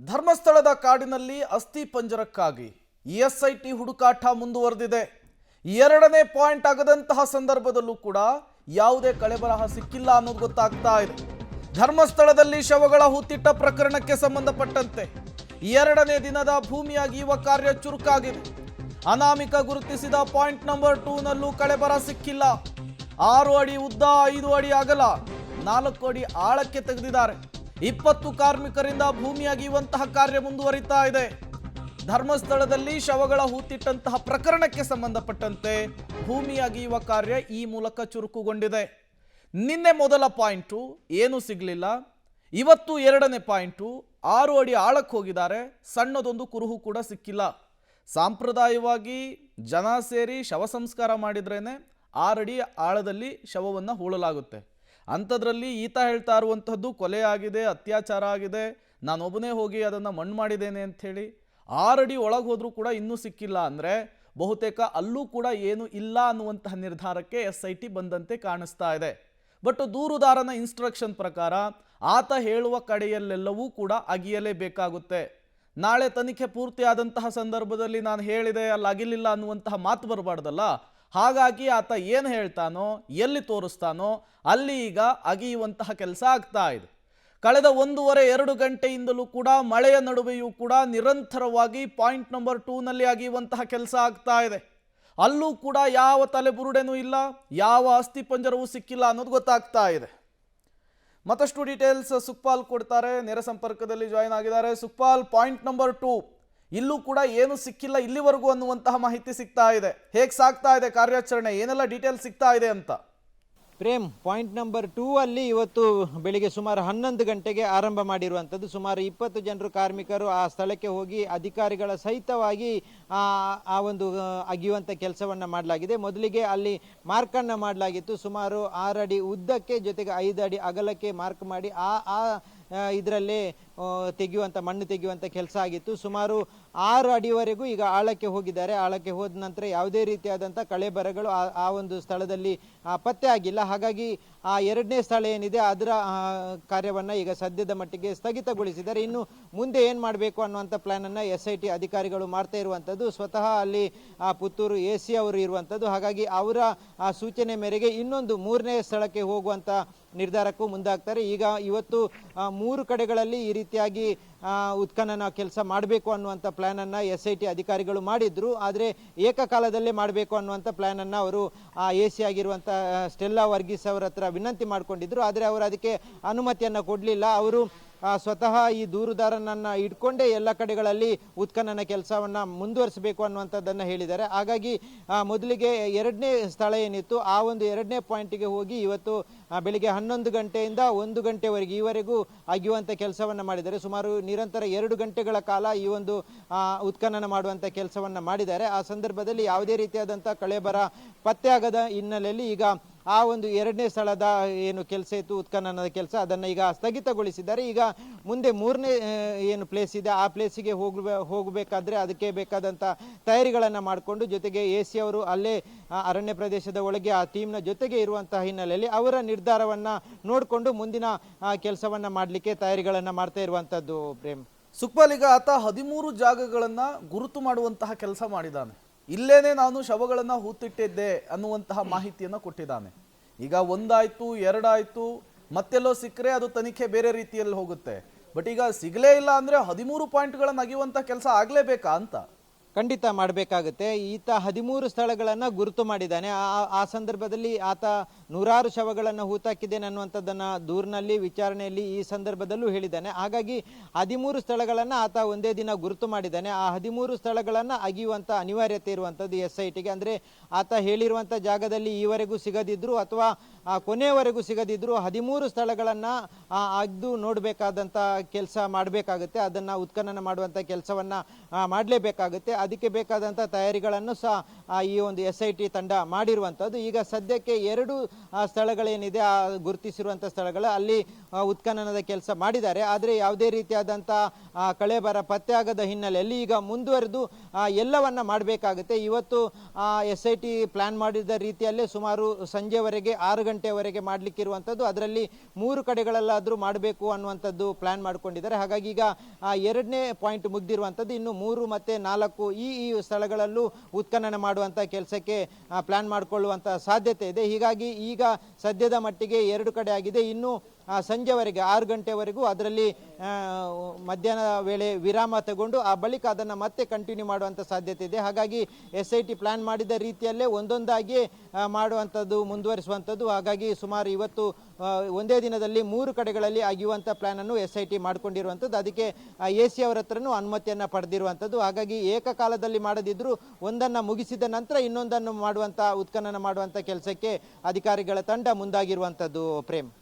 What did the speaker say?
ಧರ್ಮಸ್ಥಳದ ಕಾಡಿನಲ್ಲಿ ಅಸ್ಥಿ ಪಂಜರಕ್ಕಾಗಿ ಎಸ್ಐಟಿ ಹುಡುಕಾಟ ಮುಂದುವರೆದಿದೆ. ಎರಡನೇ ಪಾಯಿಂಟ್ ಆಗದಂತಹ ಸಂದರ್ಭದಲ್ಲೂ ಕೂಡ ಯಾವುದೇ ಕಳೆಬರಹ ಸಿಕ್ಕಿಲ್ಲ ಅನ್ನೋದು ಗೊತ್ತಾಗ್ತಾ ಇದೆ. ಧರ್ಮಸ್ಥಳದಲ್ಲಿ ಶವಗಳ ಹೂತಿಟ್ಟ ಪ್ರಕರಣಕ್ಕೆ ಸಂಬಂಧಪಟ್ಟಂತೆ ಎರಡನೇ ದಿನದ ಭೂಮಿ ಅಗೆಯುವ ಕಾರ್ಯ ಚುರುಕಾಗಿದೆ. ಅನಾಮಿಕ ಗುರುತಿಸಿದ ಪಾಯಿಂಟ್ ನಂಬರ್ 2 ನಲ್ಲೂ ಕಳೆಬರ ಸಿಕ್ಕಿಲ್ಲ. 6 ಅಡಿ ಉದ್ದ, 5 ಅಡಿ ಅಗಲ, 4 ಅಡಿ ಆಳಕ್ಕೆ ತೆಗೆದಿದ್ದಾರೆ. 20 ಕಾರ್ಮಿಕರಿಂದ ಭೂಮಿ ಅಗೆಯುವಂತಹ ಕಾರ್ಯ ಮುಂದುವರಿತಾ ಇದೆ. ಧರ್ಮಸ್ಥಳದಲ್ಲಿ ಶವಗಳ ಹೂತಿಟ್ಟಂತಹ ಪ್ರಕರಣಕ್ಕೆ ಸಂಬಂಧಪಟ್ಟಂತೆ ಭೂಮಿ ಅಗೆಯುವ ಕಾರ್ಯ ಈ ಮೂಲಕ ಚುರುಕುಗೊಂಡಿದೆ. ನಿನ್ನೆ ಮೊದಲ ಪಾಯಿಂಟು ಏನೂ ಸಿಗಲಿಲ್ಲ. ಇವತ್ತು ಎರಡನೇ ಪಾಯಿಂಟು 6 ಅಡಿ ಆಳಕ್ಕೆ ಹೋಗಿದ್ದಾರೆ. ಸಣ್ಣದೊಂದು ಕುರುಹು ಕೂಡ ಸಿಕ್ಕಿಲ್ಲ. ಸಾಂಪ್ರದಾಯವಾಗಿ ಜನ ಸೇರಿ ಶವ ಸಂಸ್ಕಾರ ಮಾಡಿದ್ರೇನೆ 6 ಅಡಿ ಆಳದಲ್ಲಿ ಶವವನ್ನು ಹೂಳಲಾಗುತ್ತೆ. ಅಂಥದ್ರಲ್ಲಿ ಈತ ಹೇಳ್ತಾ ಇರುವಂಥದ್ದು ಕೊಲೆ ಆಗಿದೆ, ಅತ್ಯಾಚಾರ ಆಗಿದೆ, ನಾನೊಬ್ಬನೇ ಹೋಗಿ ಅದನ್ನು ಮಣ್ಣು ಮಾಡಿದ್ದೇನೆ ಅಂಥೇಳಿ 6 ಅಡಿ ಒಳಗೆ ಹೋದರೂ ಕೂಡ ಇನ್ನೂ ಸಿಕ್ಕಿಲ್ಲ ಅಂದರೆ ಬಹುತೇಕ ಅಲ್ಲೂ ಕೂಡ ಏನು ಇಲ್ಲ ಅನ್ನುವಂತಹ ನಿರ್ಧಾರಕ್ಕೆ SIT ಬಂದಂತೆ ಕಾಣಿಸ್ತಾ ಇದೆ. ಬಟ್ ದೂರುದಾರನ ಇನ್ಸ್ಟ್ರಕ್ಷನ್ ಪ್ರಕಾರ ಆತ ಹೇಳುವ ಕಡೆಯಲ್ಲೆಲ್ಲವೂ ಕೂಡ ಅಗಿಯಲೇಬೇಕಾಗುತ್ತೆ. ನಾಳೆ ತನಿಖೆ ಪೂರ್ತಿ ಆದಂತಹ ಸಂದರ್ಭದಲ್ಲಿ ನಾನು ಹೇಳಿದೆ ಅಲ್ಲಿ ಅಗಿಲಿಲ್ಲ ಅನ್ನುವಂತಹ ಮಾತು ಬರಬಾರ್ದಲ್ಲ. ಹಾಗಾಗಿ ಆತ ಏನು ಹೇಳ್ತಾನೋ, ಎಲ್ಲಿ ತೋರಿಸ್ತಾನೋ ಅಲ್ಲಿ ಈಗ ಅಗಿಯುವಂತಹ ಕೆಲಸ ಆಗ್ತಾ ಇದೆ. ಕಳೆದ 1.5-2 ಗಂಟೆಯಿಂದಲೂ ಕೂಡ ಮಳೆಯ ನಡುವೆಯೂ ಕೂಡ ನಿರಂತರವಾಗಿ ಪಾಯಿಂಟ್ ನಂಬರ್ 2 ನಲ್ಲಿ ಅಗಿಯುವಂತಹ ಕೆಲಸ ಆಗ್ತಾ ಇದೆ. ಅಲ್ಲೂ ಕೂಡ ಯಾವ ತಲೆಬುರುಡೆನೂ ಇಲ್ಲ, ಯಾವ ಅಸ್ಥಿ ಪಂಜರವೂ ಸಿಕ್ಕಿಲ್ಲ ಅನ್ನೋದು ಗೊತ್ತಾಗ್ತಾ ಇದೆ. ಮತ್ತಷ್ಟು ಡೀಟೇಲ್ಸ್ ಸುಕ್ಪಾಲ್ ಕೊಡ್ತಾರೆ, ನೇರ ಸಂಪರ್ಕದಲ್ಲಿ ಜಾಯಿನ್ ಆಗಿದ್ದಾರೆ. ಸುಕ್ಪಾಲ್, ಪಾಯಿಂಟ್ ನಂಬರ್ 2 ಇಲ್ಲೂ ಕೂಡ ಏನು ಸಿಕ್ಕಿಲ್ಲ ಇಲ್ಲಿವರೆಗೂ ಅನ್ನುವಂತಹ ಮಾಹಿತಿ ಸಿಗ್ತಾ ಇದೆ. ಹೇಗೆ ಸಾಗ್ತಾ ಇದೆ ಕಾರ್ಯಾಚರಣೆ, ಏನೆಲ್ಲ ಡೀಟೇಲ್ಸ್ ಸಿಗ್ತಾ ಇದೆ ಅಂತ? ಪ್ರೇಮ್, ಪಾಯಿಂಟ್ ನಂಬರ್ 2 ಅಲ್ಲಿ ಇವತ್ತು ಬೆಳಿಗ್ಗೆ ಸುಮಾರು 11 ಗಂಟೆಗೆ ಆರಂಭ ಮಾಡಿರುವಂಥದ್ದು. ಸುಮಾರು 20 ಜನರು ಕಾರ್ಮಿಕರು ಆ ಸ್ಥಳಕ್ಕೆ ಹೋಗಿ ಅಧಿಕಾರಿಗಳ ಸಹಿತವಾಗಿ ಆ ಒಂದು ಅಗಿಯುವಂಥ ಕೆಲಸವನ್ನು ಮಾಡಲಾಗಿದೆ. ಮೊದಲಿಗೆ ಅಲ್ಲಿ ಮಾರ್ಕನ್ನು ಮಾಡಲಾಗಿತ್ತು. ಸುಮಾರು 6 ಅಡಿ ಉದ್ದಕ್ಕೆ ಜೊತೆಗೆ 5 ಅಡಿ ಅಗಲಕ್ಕೆ ಮಾರ್ಕ್ ಮಾಡಿ ಇದರಲ್ಲೇ ತೆಗೆಯುವಂಥ ಮಣ್ಣು ತೆಗೆಯುವಂಥ ಕೆಲಸ ಆಗಿತ್ತು. ಸುಮಾರು 6 ಅಡಿವರೆಗೂ ಈಗ ಆಳಕ್ಕೆ ಹೋಗಿದ್ದಾರೆ. ಆಳಕ್ಕೆ ಹೋದ ನಂತರ ಯಾವುದೇ ರೀತಿಯಾದಂಥ ಕಳೆಬರಗಳು ಆ ಒಂದು ಸ್ಥಳದಲ್ಲಿ ಪತ್ತೆ ಆಗಿಲ್ಲ. ಹಾಗಾಗಿ ಆ ಎರಡನೇ ಸ್ಥಳ ಏನಿದೆ ಅದರ ಕಾರ್ಯವನ್ನು ಈಗ ಸದ್ಯದ ಮಟ್ಟಿಗೆ ಸ್ಥಗಿತಗೊಳಿಸಿದ್ದಾರೆ. ಇನ್ನು ಮುಂದೆ ಏನು ಮಾಡಬೇಕು ಅನ್ನುವಂಥ ಪ್ಲ್ಯಾನನ್ನು SIT ಅಧಿಕಾರಿಗಳು ಮಾಡ್ತಾ ಇರುವಂಥದ್ದು. ಸ್ವತಃ ಅಲ್ಲಿ ಪುತ್ತೂರು AC ಅವರು ಇರುವಂಥದ್ದು. ಹಾಗಾಗಿ ಅವರ ಸೂಚನೆ ಮೇರೆಗೆ ಇನ್ನೊಂದು 3ನೇ ಸ್ಥಳಕ್ಕೆ ಹೋಗುವಂಥ ನಿರ್ಧಾರಕ್ಕೂ ಮುಂದಾಗ್ತಾರೆ. ಈಗ ಇವತ್ತು 3 ಕಡೆಗಳಲ್ಲಿ ಈ ರೀತಿಯಾಗಿ ಉತ್ಖನನ ಕೆಲಸ ಮಾಡಬೇಕು ಅನ್ನುವಂಥ ಪ್ಲ್ಯಾನನ್ನು SIT ಅಧಿಕಾರಿಗಳು ಮಾಡಿದ್ರು. ಆದರೆ ಏಕಕಾಲದಲ್ಲೇ ಮಾಡಬೇಕು ಅನ್ನುವಂಥ ಪ್ಲ್ಯಾನನ್ನು ಅವರು AC ಆಗಿರುವಂಥ ಸ್ಟೆಲ್ಲಾ ವರ್ಗೀಸ್ ಅವರ ಹತ್ರ ವಿನಂತಿ ಮಾಡಿಕೊಂಡಿದ್ರು. ಆದರೆ ಅವರು ಅದಕ್ಕೆ ಅನುಮತಿಯನ್ನು ಕೊಡಲಿಲ್ಲ. ಅವರು ಸ್ವತಃ ಈ ದೂರುದಾರನನ್ನು ಇಟ್ಕೊಂಡೇ ಎಲ್ಲ ಕಡೆಗಳಲ್ಲಿ ಉತ್ಖನನ ಕೆಲಸವನ್ನು ಮುಂದುವರಿಸಬೇಕು ಅನ್ನುವಂಥದ್ದನ್ನು ಹೇಳಿದ್ದಾರೆ. ಹಾಗಾಗಿ ಮೊದಲಿಗೆ ಎರಡನೇ ಸ್ಥಳ ಏನಿತ್ತು ಆ ಒಂದು ಎರಡನೇ ಪಾಯಿಂಟಿಗೆ ಹೋಗಿ ಇವತ್ತು ಬೆಳಿಗ್ಗೆ 11 ಗಂಟೆಯಿಂದ 1 ಗಂಟೆವರೆಗೆ ಈವರೆಗೂ ಅಗಿಯುವಂಥ ಕೆಲಸವನ್ನು ಮಾಡಿದ್ದಾರೆ. ಸುಮಾರು ನಿರಂತರ 2 ಗಂಟೆಗಳ ಕಾಲ ಈ ಒಂದು ಉತ್ಖನನ ಮಾಡುವಂಥ ಕೆಲಸವನ್ನು ಮಾಡಿದ್ದಾರೆ. ಆ ಸಂದರ್ಭದಲ್ಲಿ ಯಾವುದೇ ರೀತಿಯಾದಂಥ ಕಳೆಬರ ಪತ್ತೆ ಆಗದ ಹಿನ್ನೆಲೆಯಲ್ಲಿ ಈಗ ಆ ಒಂದು ಎರಡನೇ ಸ್ಥಳದ ಏನು ಕೆಲಸ ಇತ್ತು ಉತ್ಖನನದ ಕೆಲಸ ಅದನ್ನು ಈಗ ಸ್ಥಗಿತಗೊಳಿಸಿದ್ದಾರೆ. ಈಗ ಮುಂದೆ 3ನೇ ಏನು ಪ್ಲೇಸ್ ಇದೆ ಆ ಪ್ಲೇಸಿಗೆ ಹೋಗಬೇಕಾದ್ರೆ ಅದಕ್ಕೆ ಬೇಕಾದಂಥ ತಯಾರಿಗಳನ್ನು ಮಾಡಿಕೊಂಡು ಜೊತೆಗೆ AC ಅವರು ಅಲ್ಲೇ ಅರಣ್ಯ ಪ್ರದೇಶದ ಒಳಗೆ ಆ ಟೀಮ್ನ ಜೊತೆಗೆ ಇರುವಂತಹ ಹಿನ್ನೆಲೆಯಲ್ಲಿ ಅವರ ನಿರ್ಧಾರವನ್ನು ನೋಡಿಕೊಂಡು ಮುಂದಿನ ಕೆಲಸವನ್ನು ಮಾಡಲಿಕ್ಕೆ ತಯಾರಿಗಳನ್ನು ಮಾಡ್ತಾ ಇರುವಂಥದ್ದು. ಪ್ರೇಮ್, ಸುಕ್ಪಾಲ್, ಈಗ ಆತ 13 ಜಾಗಗಳನ್ನು ಗುರುತು ಮಾಡುವಂತಹ ಕೆಲಸ ಮಾಡಿದ್ದಾನೆ. ಇಲ್ಲೇನೆ ನಾನು ಶವಗಳನ್ನು ಹೂತಿಟ್ಟಿದ್ದೆ ಅನ್ನುವಂತಹ ಮಾಹಿತಿಯನ್ನು ಕೊಟ್ಟಿದ್ದಾನೆ. ಈಗ 1 ಆಯ್ತು, 2 ಆಯ್ತು, ಮತ್ತೆಲ್ಲೋ ಸಿಕ್ಕರೆ ಅದು ತನಿಖೆ ಬೇರೆ ರೀತಿಯಲ್ಲಿ ಹೋಗುತ್ತೆ. ಬಟ್ ಈಗ ಸಿಗಲೇ ಇಲ್ಲ ಅಂದರೆ 13 ಪಾಯಿಂಟ್ಗಳನ್ನು ಅಗಿಯುವಂಥ ಕೆಲಸ ಆಗಲೇಬೇಕಾ ಅಂತ? ಖಂಡಿತ ಮಾಡಬೇಕಾಗುತ್ತೆ. ಈತ 13 ಸ್ಥಳಗಳನ್ನು ಗುರುತು ಮಾಡಿದ್ದಾನೆ. ಆ ಸಂದರ್ಭದಲ್ಲಿ ಆತ 100 ಶವಗಳನ್ನು ಹೂತಾಕಿದ್ದೇನೆ ಅನ್ನುವಂಥದ್ದನ್ನು ದೂರಿನಲ್ಲಿ ವಿಚಾರಣೆಯಲ್ಲಿ ಈ ಸಂದರ್ಭದಲ್ಲೂ ಹೇಳಿದ್ದಾನೆ. ಹಾಗಾಗಿ 13 ಸ್ಥಳಗಳನ್ನು ಆತ ಒಂದೇ ದಿನ ಗುರುತು ಮಾಡಿದ್ದಾನೆ. ಆ 13 ಸ್ಥಳಗಳನ್ನು ಅಗಿಯುವಂಥ ಅನಿವಾರ್ಯತೆ ಇರುವಂಥದ್ದು SITಗೆ. ಅಂದರೆ ಆತ ಹೇಳಿರುವಂಥ ಜಾಗದಲ್ಲಿ ಈವರೆಗೂ ಸಿಗದಿದ್ದರೂ ಅಥವಾ ಕೊನೆಯವರೆಗೂ ಸಿಗದಿದ್ದರೂ 13 ಸ್ಥಳಗಳನ್ನು ಅಗ್ದು ನೋಡಬೇಕಾದಂಥ ಕೆಲಸ ಮಾಡಬೇಕಾಗುತ್ತೆ. ಅದನ್ನು ಉತ್ಖನನ ಮಾಡುವಂಥ ಕೆಲಸವನ್ನು ಮಾಡಲೇಬೇಕಾಗುತ್ತೆ. ಅದಕ್ಕೆ ಬೇಕಾದಂಥ ತಯಾರಿಗಳನ್ನು ಸಹ ಈ ಒಂದು SIT ತಂಡ ಮಾಡಿರುವಂಥದ್ದು. ಈಗ ಸದ್ಯಕ್ಕೆ 2 ಸ್ಥಳಗಳೇನಿದೆ ಆ ಗುರುತಿಸಿರುವಂಥ ಸ್ಥಳಗಳು ಅಲ್ಲಿ ಉತ್ಖನನದ ಕೆಲಸ ಮಾಡಿದ್ದಾರೆ. ಆದರೆ ಯಾವುದೇ ರೀತಿಯಾದಂಥ ಕಳೆಬರ ಪತ್ತೆ ಆಗದ ಹಿನ್ನೆಲೆಯಲ್ಲಿ ಈಗ ಮುಂದುವರೆದು ಎಲ್ಲವನ್ನ ಮಾಡಬೇಕಾಗುತ್ತೆ. ಇವತ್ತು SIT ಪ್ಲಾನ್ ಮಾಡಿದ ರೀತಿಯಲ್ಲೇ ಸುಮಾರು ಸಂಜೆವರೆಗೆ 6 ಗಂಟೆವರೆಗೆ ಮಾಡಲಿಕ್ಕಿರುವಂಥದ್ದು. ಅದರಲ್ಲಿ 3 ಕಡೆಗಳಲ್ಲಾದರೂ ಮಾಡಬೇಕು ಅನ್ನುವಂಥದ್ದು ಪ್ಲಾನ್ ಮಾಡ್ಕೊಂಡಿದ್ದಾರೆ. ಹಾಗಾಗಿ ಈಗ 2ನೇ ಪಾಯಿಂಟ್ ಮುಗ್ದಿರುವಂಥದ್ದು. ಇನ್ನು 3 ಮತ್ತು 4 ಈ ಸ್ಥಳಗಳಲ್ಲೂ ಉತ್ಖನನ ಮಾಡುವಂಥ ಕೆಲಸಕ್ಕೆ ಪ್ಲಾನ್ ಮಾಡಿಕೊಳ್ಳುವಂಥ ಸಾಧ್ಯತೆ ಇದೆ. ಹೀಗಾಗಿ ಈಗ ಸದ್ಯದ ಮಟ್ಟಿಗೆ 2 ಕಡೆ ಆಗಿದೆ. ಇನ್ನು ಸಂಜೆವರೆಗೆ 6 ಗಂಟೆವರೆಗೂ ಅದರಲ್ಲಿ ಮಧ್ಯಾಹ್ನ ವೇಳೆ ವಿರಾಮ ತಗೊಂಡು ಆ ಬಳಿಕ ಅದನ್ನು ಮತ್ತೆ ಕಂಟಿನ್ಯೂ ಮಾಡುವಂಥ ಸಾಧ್ಯತೆ ಇದೆ. ಹಾಗಾಗಿ SIT ಪ್ಲಾನ್ ಮಾಡಿದ ರೀತಿಯಲ್ಲೇ ಒಂದೊಂದಾಗಿ ಮಾಡುವಂಥದ್ದು ಮುಂದುವರಿಸುವಂಥದ್ದು. ಹಾಗಾಗಿ ಸುಮಾರು ಇವತ್ತು ಒಂದೇ ದಿನದಲ್ಲಿ 3 ಕಡೆಗಳಲ್ಲಿ ಅಗಿಯುವಂಥ ಪ್ಲಾನನ್ನು SIT ಮಾಡಿಕೊಂಡಿರುವಂಥದ್ದು. ಅದಕ್ಕೆ AC ಅವರ ಹತ್ರನೂ ಅನುಮತಿಯನ್ನು ಪಡೆದಿರುವಂಥದ್ದು. ಹಾಗಾಗಿ ಏಕಕಾಲದಲ್ಲಿ ಮಾಡದಿದ್ದರೂ ಒಂದನ್ನು ಮುಗಿಸಿದ ನಂತರ ಇನ್ನೊಂದನ್ನು ಮಾಡುವಂಥ ಉತ್ಖನನ ಮಾಡುವಂಥ ಕೆಲಸಕ್ಕೆ ಅಧಿಕಾರಿಗಳ ತಂಡ ಮುಂದಾಗಿರುವಂಥದ್ದು. ಪ್ರೇಮ್.